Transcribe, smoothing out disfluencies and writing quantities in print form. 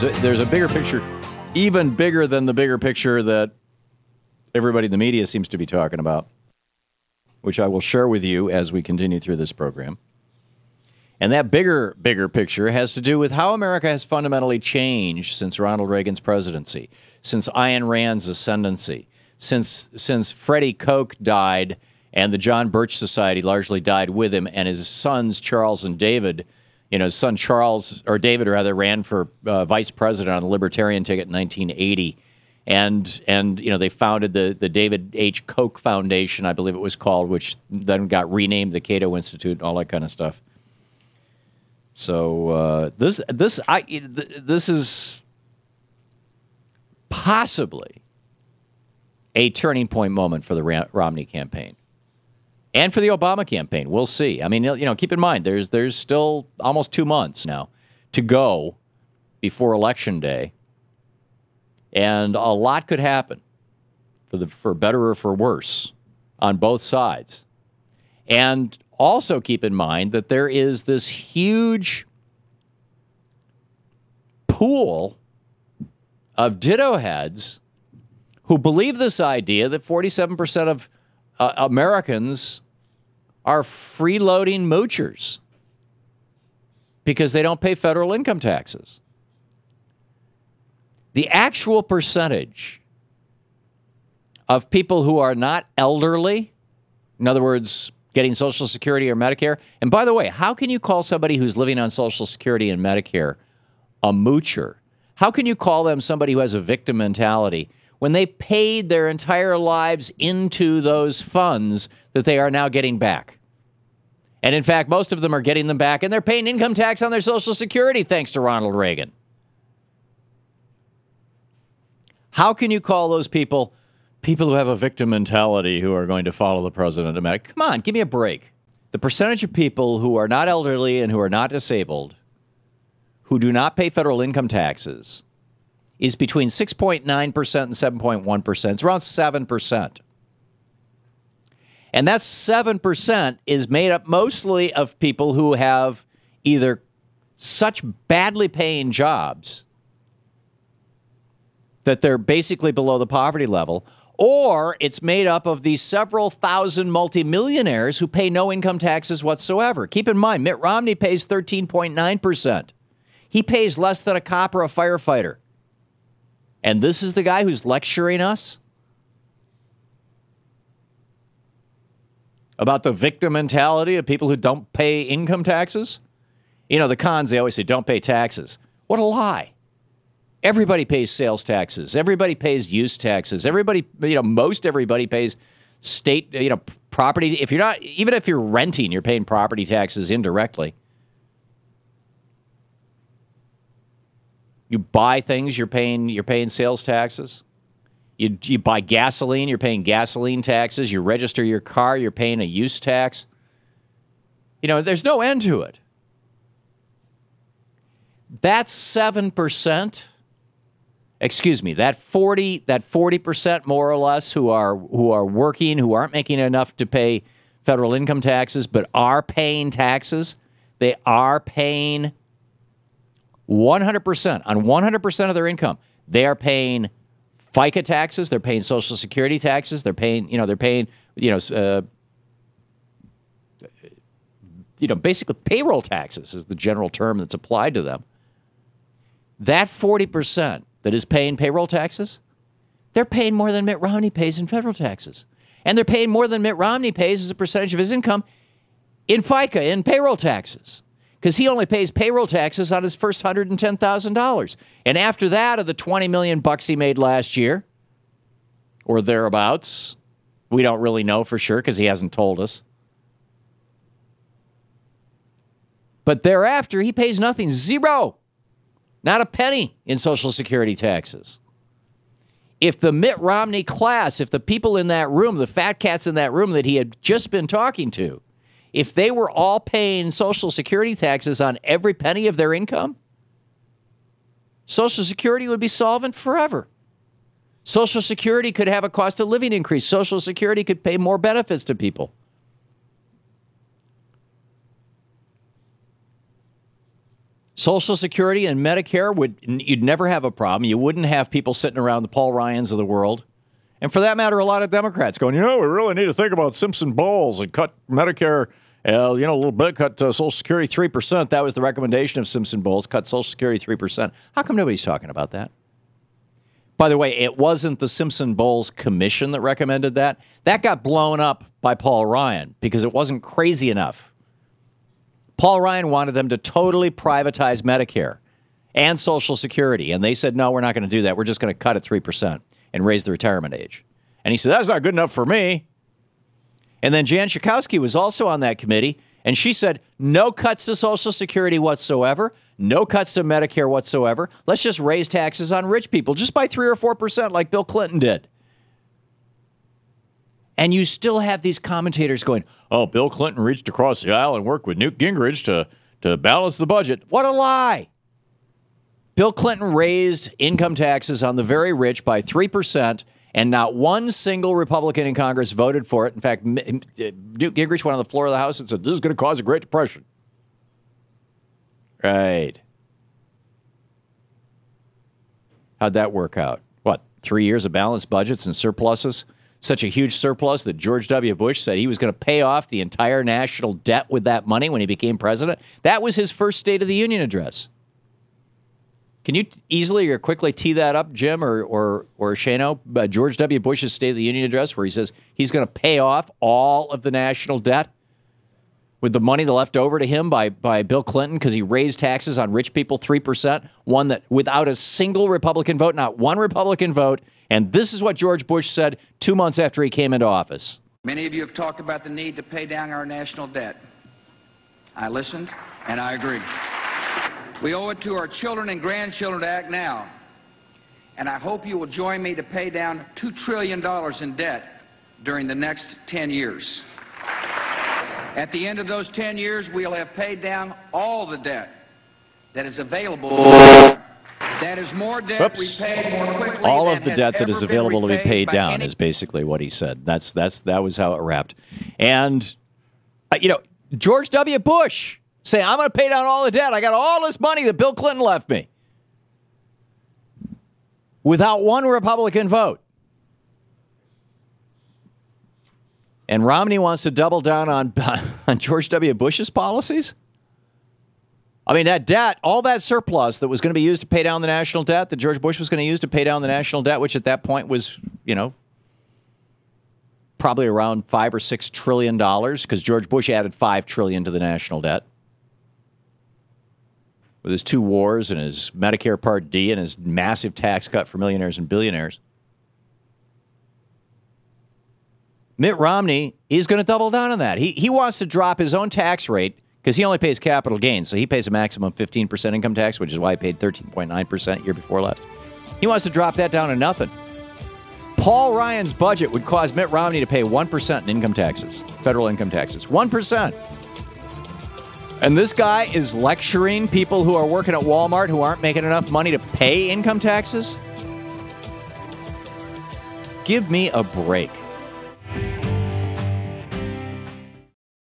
There's a bigger picture, even bigger than the bigger picture that everybody in the media seems to be talking about, which I will share with you as we continue through this program. And that bigger picture has to do with how America has fundamentally changed since Ronald Reagan's presidency, since Ayn Rand's ascendancy, since Freddie Koch died and the John Birch Society largely died with him, and his sons, Charles and David, his son Charles, or David rather, ran for vice president on the Libertarian ticket in 1980. And they founded the David H. Koch Foundation, I believe it was called, which then got renamed the Cato Institute and all that kind of stuff. So this is possibly a turning point moment for the Romney campaign and for the Obama campaign. We'll see. I mean, keep in mind there's still almost 2 months now to go before Election Day, and a lot could happen for better or for worse on both sides. And also keep in mind that there is this huge pool of ditto heads who believe this idea that 47% of Americans are freeloading moochers because they don't pay federal income taxes. The actual percentage of people who are not elderly, in other words, getting Social Security or Medicare. And by the way, how can you call somebody who's living on Social Security and Medicare a moocher? How can you call them somebody who has a victim mentality when they paid their entire lives into those funds that they are now getting back? And in fact, most of them are getting them back, and they're paying income tax on their Social Security thanks to Ronald Reagan. How can you call those people who have a victim mentality who are going to follow the president? Come on, give me a break. The percentage of people who are not elderly and who are not disabled, who do not pay federal income taxes, is between 6.9% and 7.1%. It's around 7%. And that 7% is made up mostly of people who have either such badly paying jobs that they're basically below the poverty level, or it's made up of these several thousand multimillionaires who pay no income taxes whatsoever. Keep in mind, Mitt Romney pays 13.9%. He pays less than a cop or a firefighter. And this is the guy who's lecturing us about the victim mentality of people who don't pay income taxes? The cons, they always say, don't pay taxes. What a lie. Everybody pays sales taxes. Everybody pays use taxes. Everybody, most everybody pays state, property. If you're not, even if you're renting, you're paying property taxes indirectly. You buy things, you're paying sales taxes. You buy gasoline, you're paying gasoline taxes. You register your car, you're paying a use tax. There's no end to it. That's 7%. Excuse me, that 40% more or less who are working, who aren't making enough to pay federal income taxes, but are paying taxes. They are paying 100% on 100% of their income. They are paying FICA taxes. They're paying Social Security taxes. They're paying, basically payroll taxes is the general term that's applied to them. That 40% that is paying payroll taxes, they're paying more than Mitt Romney pays in federal taxes. And they're paying more than Mitt Romney pays as a percentage of his income in FICA, in payroll taxes. Because he only pays payroll taxes on his first $110,000. And after that, of the $20 million he made last year, or thereabouts, we don't really know for sure because he hasn't told us. But thereafter, he pays nothing, zero. Not a penny in Social Security taxes. If the Mitt Romney class, if the people in that room, the fat cats in that room that he had just been talking to, if they were all paying Social Security taxes on every penny of their income, Social Security would be solvent forever. Social Security could have a cost of living increase. Social Security could pay more benefits to people. Social Security and Medicare, you'd never have a problem. You wouldn't have people sitting around the Paul Ryans of the world. And for that matter, a lot of Democrats going, we really need to think about Simpson Bowles and cut Medicare, a little bit, cut Social Security 3%. That was the recommendation of Simpson Bowles, cut Social Security 3%. How come nobody's talking about that? By the way, it wasn't the Simpson Bowles Commission that recommended that. That got blown up by Paul Ryan because it wasn't crazy enough. Paul Ryan wanted them to totally privatize Medicare and Social Security. And they said, no, we're not going to do that. We're just going to cut it 3% and raise the retirement age. And he said, that's not good enough for me. And then Jan Schakowsky was also on that committee. And she said, no cuts to Social Security whatsoever. No cuts to Medicare whatsoever. Let's just raise taxes on rich people just by 3 or 4% like Bill Clinton did. And you still have these commentators going, oh, Bill Clinton reached across the aisle and worked with Newt Gingrich to balance the budget. What a lie. Bill Clinton raised income taxes on the very rich by 3%, and not one single Republican in Congress voted for it. In fact, Newt Gingrich went on the floor of the House and said, this is going to cause a Great Depression. Right. How'd that work out? What, 3 years of balanced budgets and surpluses? Such a huge surplus that George W. Bush said he was going to pay off the entire national debt with that money when he became president. That was his first State of the Union address. Can you easily or quickly tee that up, Jim or Shano? George W. Bush's State of the Union address where he says he's going to pay off all of the national debt with the money left over to him by Bill Clinton because he raised taxes on rich people 3%, one that without a single Republican vote, not one Republican vote. And this is what George Bush said 2 months after he came into office. Many of you have talked about the need to pay down our national debt. I listened, and I agree. We owe it to our children and grandchildren to act now. And I hope you will join me to pay down $2 trillion in debt during the next 10 years. At the end of those 10 years, we'll have paid down all the debt that is available. That is more debt repaid more quickly. All of the debt that is available to be paid down is basically what he said. That was how it wrapped. And George W. Bush saying, I'm going to pay down all the debt. I got all this money that Bill Clinton left me. Without one Republican vote. And Romney wants to double down on George W. Bush's policies? I mean, that debt, all that surplus that was going to be used to pay down the national debt, that George Bush was going to use to pay down the national debt, which at that point was, probably around $5 or $6 trillion, because George Bush added $5 trillion to the national debt. With his 2 wars and his Medicare Part D and his massive tax cut for millionaires and billionaires. Mitt Romney is going to double down on that. He wants to drop his own tax rate because he only pays capital gains. So he pays a maximum 15% income tax, which is why he paid 13.9% year before last. He wants to drop that down to nothing. Paul Ryan's budget would cause Mitt Romney to pay 1% in income taxes, federal income taxes. 1%. And this guy is lecturing people who are working at Walmart who aren't making enough money to pay income taxes? Give me a break.